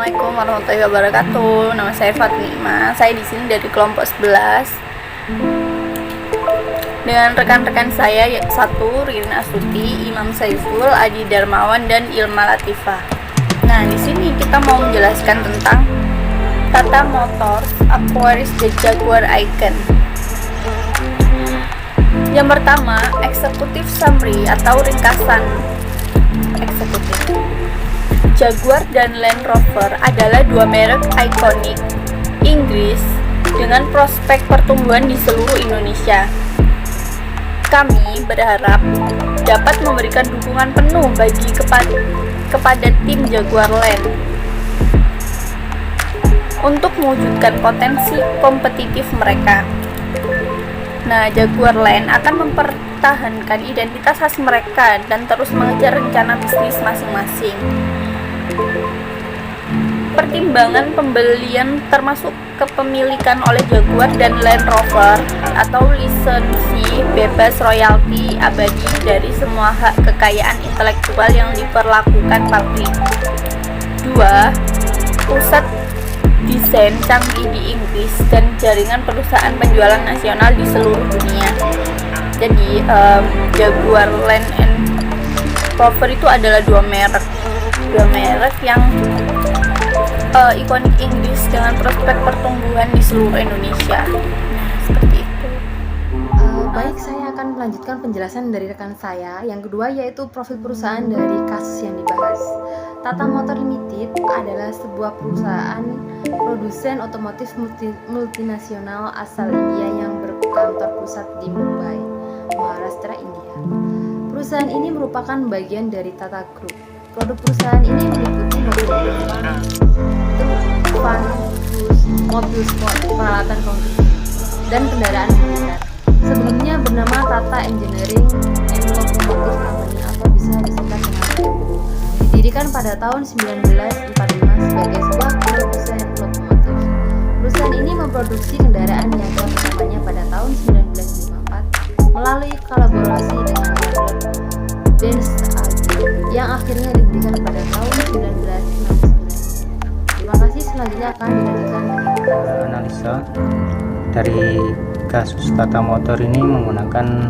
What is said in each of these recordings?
Assalamualaikum warahmatullahi wabarakatuh. Nama saya Fatmima. Saya di sini dari kelompok 11 dengan rekan-rekan saya satu Ririn Astuti, Imam Saiful, Adi Darmawan, dan Ilma Latifah. Nah, di sini kita mau menjelaskan tentang Tata Motors acquires the Jaguar Icon. Yang pertama, executive summary atau ringkasan eksekutif. Jaguar dan Land Rover adalah dua merek ikonik Inggris dengan prospek pertumbuhan di seluruh Indonesia. Kami berharap dapat memberikan dukungan penuh kepada tim Jaguar Land untuk mewujudkan potensi kompetitif mereka. Nah, Jaguar Land akan mempertahankan identitas khas mereka dan terus mengejar rencana bisnis masing-masing. Pertimbangan pembelian termasuk kepemilikan oleh Jaguar dan Land Rover atau lisensi bebas royalti abadi dari semua hak kekayaan intelektual yang diperlakukan pabrik. 2. Pusat desain canggih di Inggris dan jaringan perusahaan penjualan nasional di seluruh dunia. Jadi Jaguar Land Rover itu adalah dua merek yang ikonik Inggris dengan prospek pertumbuhan di seluruh Indonesia. Nah, seperti itu. Baik, saya akan melanjutkan penjelasan dari rekan saya. Yang kedua yaitu profil perusahaan dari kasus yang dibahas. Tata Motor Limited adalah sebuah perusahaan produsen otomotif multinasional asal India yang berkantor pusat di Mumbai, Maharashtra, India. Perusahaan ini merupakan bagian dari Tata Group. Produk perusahaan ini meliputi mobil sport, peralatan konstruksi, dan kendaraan militer. Sebelumnya bernama Tata Engineering and Locomotive Company atau bisa disingkat dengan TELCO. Didirikan pada tahun 1945 sebagai sebuah produsen lokomotif. Perusahaan ini memproduksi kendaraan niaga pertamanya pada tahun 1954 melalui kolaborasi dengan Daimler-Benz AG yang akhirnya didirikan pada tahun 1969. Terima kasih, selanjutnya akan dilanjutkan analisa dari kasus Tata Motor ini menggunakan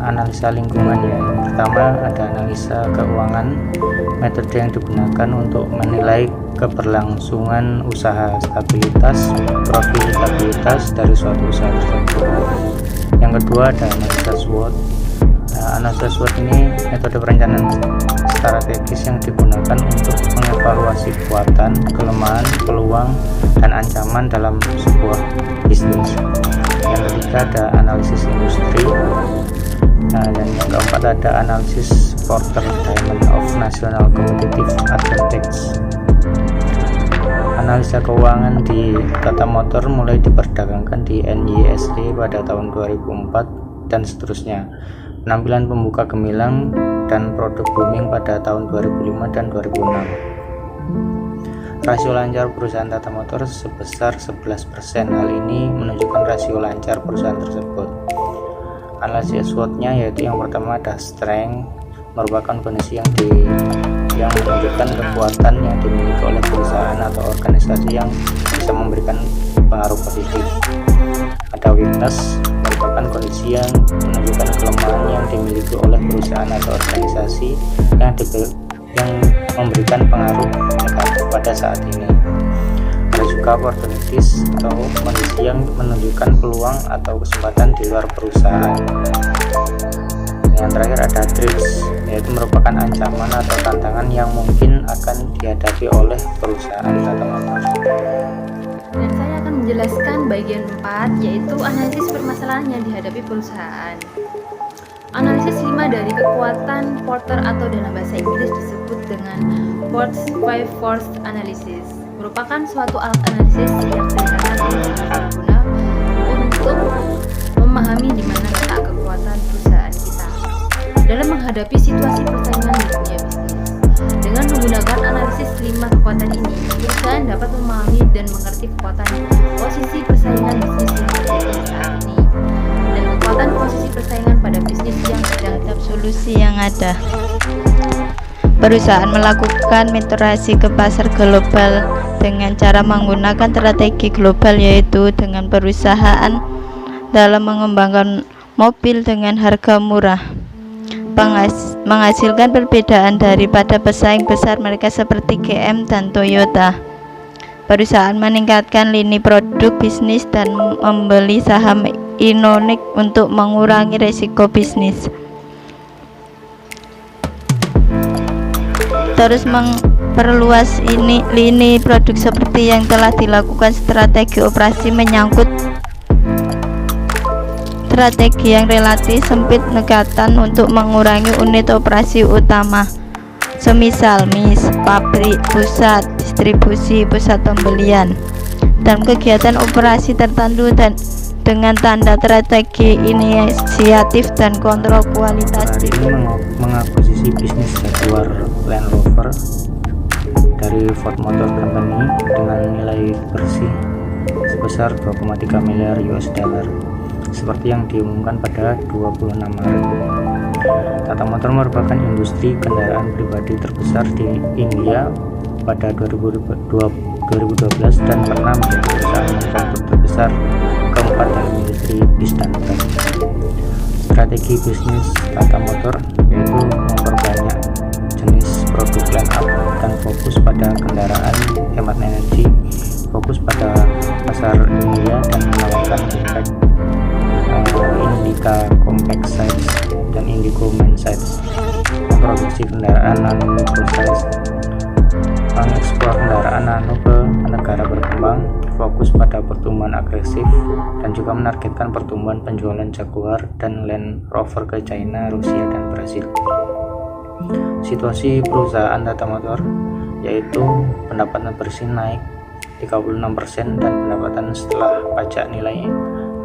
analisa lingkungan ya. Yang pertama ada analisa keuangan, metode yang digunakan untuk menilai keberlangsungan usaha, stabilitas, profitabilitas dari suatu usaha tersebut. Yang kedua ada analisa SWOT. Analisa SWOT ini metode perencanaan strategis yang digunakan untuk mengevaluasi kekuatan, kelemahan, peluang, dan ancaman dalam sebuah bisnis. Yang ketiga ada analisis industri. Dan yang keempat ada analisis Porter Diamond of National Competitive Advantage. Analisa keuangan di Tata Motor mulai diperdagangkan di NYSE pada tahun 2004 dan seterusnya. Penampilan pembuka gemilang dan produk booming pada tahun 2005 dan 2006. Rasio lancar perusahaan Tata Motor sebesar 11%. Hal ini menunjukkan rasio lancar perusahaan tersebut. Analisis SWOT-nya yaitu yang pertama ada strength, merupakan kondisi yang menunjukkan kekuatan yang dimiliki oleh perusahaan atau organisasi yang bisa memberikan pengaruh positif. Ada weakness, merupakan kondisi yang menunjukkan kelemahan yang dimiliki oleh perusahaan atau organisasi yang memberikan pengaruh negatif pada saat ini. Ada juga opportunities atau kondisi yang menunjukkan peluang atau kesempatan di luar perusahaan. Yang terakhir ada threats, yaitu merupakan ancaman atau tantangan yang mungkin akan dihadapi oleh perusahaan Tata Motor. Dan saya akan menjelaskan bagian 4, yaitu analisis permasalahan yang dihadapi perusahaan. Analisis 5 dari kekuatan Porter atau dalam bahasa Inggris disebut dengan Porter's 5 Force Analysis, merupakan suatu alat analisis yang digunakan berguna untuk memahami di mana letak kekuatan perusahaan kita dalam menghadapi situasi persaingan di dunia bisnis. Dengan menggunakan analisis 5 kekuatan ini, perusahaan dapat memahami dan mengerti kekuatan posisi persaingan bisnis yang terjadi saat ini dan kekuatan posisi persaingan pada bisnis yang sedang dalam solusi yang ada. Perusahaan melakukan migrasi ke pasar global dengan cara menggunakan strategi global, yaitu dengan perusahaan dalam mengembangkan mobil dengan harga murah, menghasilkan perbedaan daripada pesaing besar mereka seperti GM dan Toyota. Perusahaan meningkatkan lini produk bisnis dan membeli saham Innonic untuk mengurangi risiko bisnis. Terus memperluas lini produk seperti yang telah dilakukan. Strategi operasi menyangkut strategi yang relatif sempit negatan untuk mengurangi unit operasi utama, semisal pabrik, pusat distribusi, pusat pembelian, dan kegiatan operasi tertentu dan dengan tanda strategi inisiatif dan kontrol kualitas. Ini mengakuisisi bisnis Jaguar Land Rover dari Ford Motor Company dengan nilai bersih sebesar 2,3 miliar US dollar seperti yang diumumkan pada 26 Maret. Tata Motor merupakan industri kendaraan pribadi terbesar di India pada 2012 dan pernah menjadi perusahaan manufaktur terbesar keempat dalam industri bis dan truk. Strategi bisnis Tata Motor yaitu memperbanyak jenis produk line up dan fokus pada kendaraan hemat energi, fokus pada pasar India dan menawarkan Indica Compact Size dan Indigo Main Size, memproduksi kendaraan nano micro size, mengekspor kendaraan nano ke negara berkembang, fokus pada pertumbuhan agresif, dan juga menargetkan pertumbuhan penjualan Jaguar dan Land Rover ke China, Rusia, dan Brasil. Situasi perusahaan Tata Motor yaitu pendapatan bersih naik 36% dan pendapatan setelah pajak nilai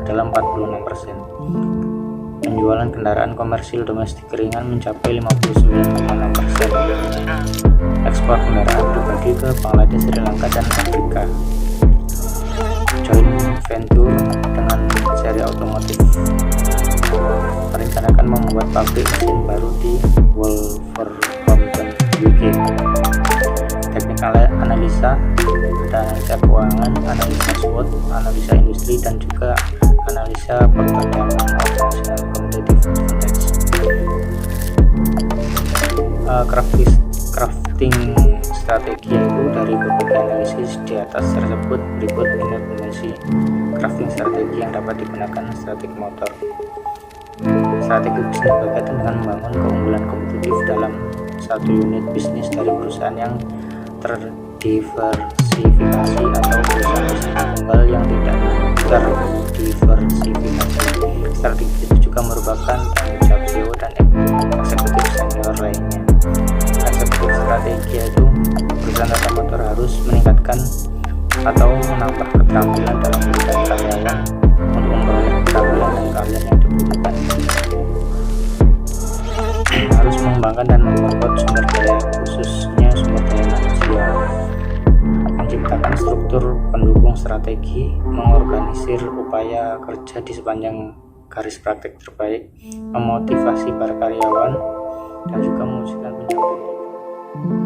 adalah 46%. Penjualan kendaraan komersil domestik ringan mencapai 59,6%. Ekspor kendaraan pribadi ke Bangladesh, Sri Lanka, dan Afrika. Joint venture dengan seri otomotif merencanakan membuat pabrik mesin baru di Wolverhampton, UK. Teknikal analisa, analisa keuangan, analisa SWOT, analisa industri, dan juga analisa perdagangan operasional competitive index. Crafting strategi yaitu dari berbagai analisis di atas tersebut berikut informasi crafting strategi yang dapat digunakan strategi motor. Strategi bisnis berkaitan dengan membangun keunggulan kompetitif dalam satu unit bisnis dari perusahaan yang terdiversifikasi atau perusahaan bisnis tunggal yang tidak terdiversifikasi. Strategi itu juga merupakan tanggung jawab CEO dan eksekutif senior lainnya. Eksekutif strategi yaitu perusahaan Tata Motor harus meningkatkan atau menambah keterampilan dalam memberikan karyawan untuk memperoleh keterampilan dan keahlian yang dibutuhkan. Harus mengembangkan dan memperkuat sumber daya, khususnya sumber daya manusia. Menciptakan struktur pendukung strategi, mengorganisir upaya kerja di sepanjang garis praktek terbaik, memotivasi para karyawan, dan juga mewujudkan pencapaian.